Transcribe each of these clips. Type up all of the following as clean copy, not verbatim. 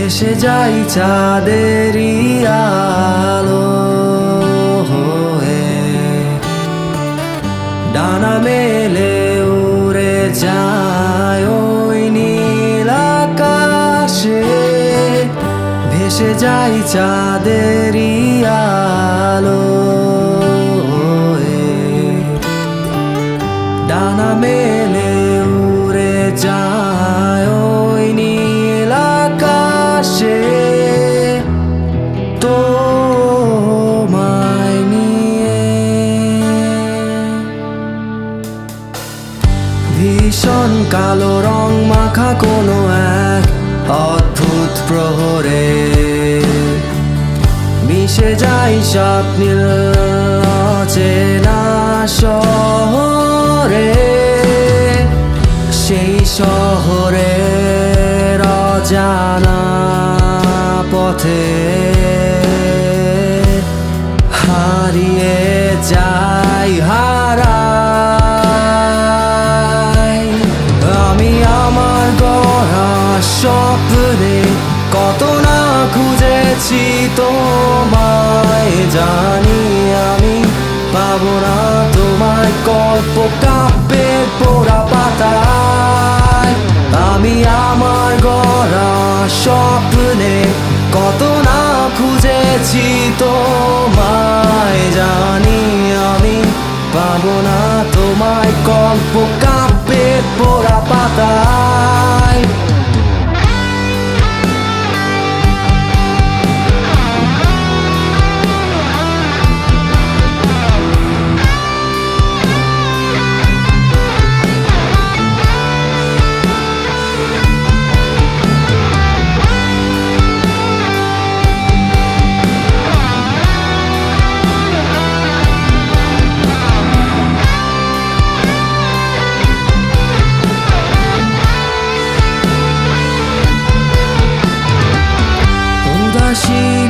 ভেসে যাই চাঁদেরই আলো হয়ে, ডানা মেলে উড়ে যায় ওই নীল আকাশে। ভেসে যাই চাঁদেরই আলো হয়ে, ডানা মেলে উড়ে যায় ওই নীল আকাশে। তোমায় নিয়ে ভীষণ কালো রং মাখা কোনো এক অদ্ভুত প্রহরে মিশে যাই স্বপ্নীল অচেনা শহরে। সেই শহরের অজানা পথে হারিয়ে যাই হারাই। আমি আমার গড়া স্বপ্নে কত না খুঁজেছি তোমায়, জানি আমি পাবো না তোমায় গল্প কাব্যের পোড়া পাতায়। আমি আমার গড়া স্বপ্নে কত না খুঁজেছি তোমায়, জানি আমি পাবো না তোমায় গল্প কাব্যের পোড়া পাতায়।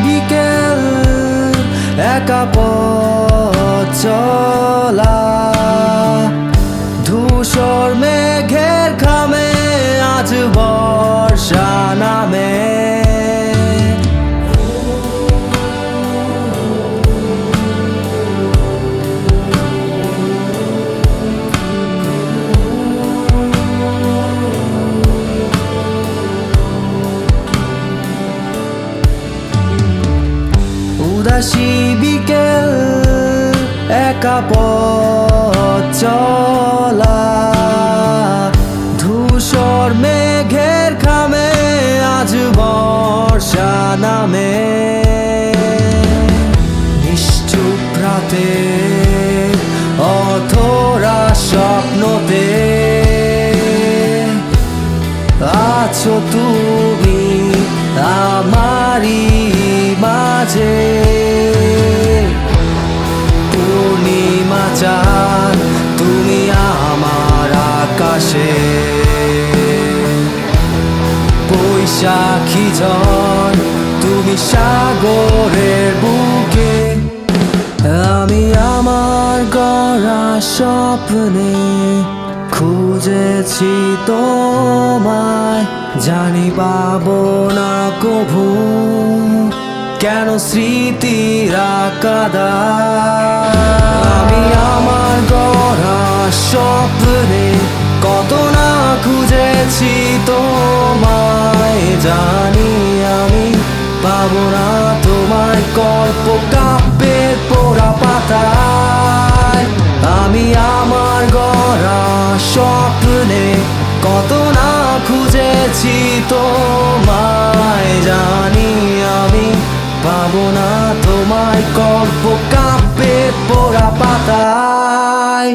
বিকেল একা পথ চলা, ধূসর মেঘের খামে আজ বর্ষা নামে। উদাসী বিকেল একা পথ চলা, ধূসর মেঘের খামে আজ বর্ষা নামে। নিশ্চুপ রাতে অধরা স্বপ্নতে আছো তুমি আমারই মাঝে। পূর্ণিমা চাঁদ তুমি আমার আকাশে, বৈশাখী ঝড় তুমি সাগরের বুকে। আমি আমার গড়া স্বপ্নে খুঁজেছি তোমায়, জানি পাবো না কভু কেন স্মৃতিরা কাঁদায়। আমি আমার গড়া স্বপ্নে কত না খুঁজেছি তোমায়, জানি আমি পাবো না তোমায় গল্প কাব্যের পোড়া পাতায়। আমি আমার গড়া স্বপ্নে কত না খুঁজেছি তোমায়, জানি আমি পাবো না তোমায় গল্প কাব্যের পোড়া পাতায়।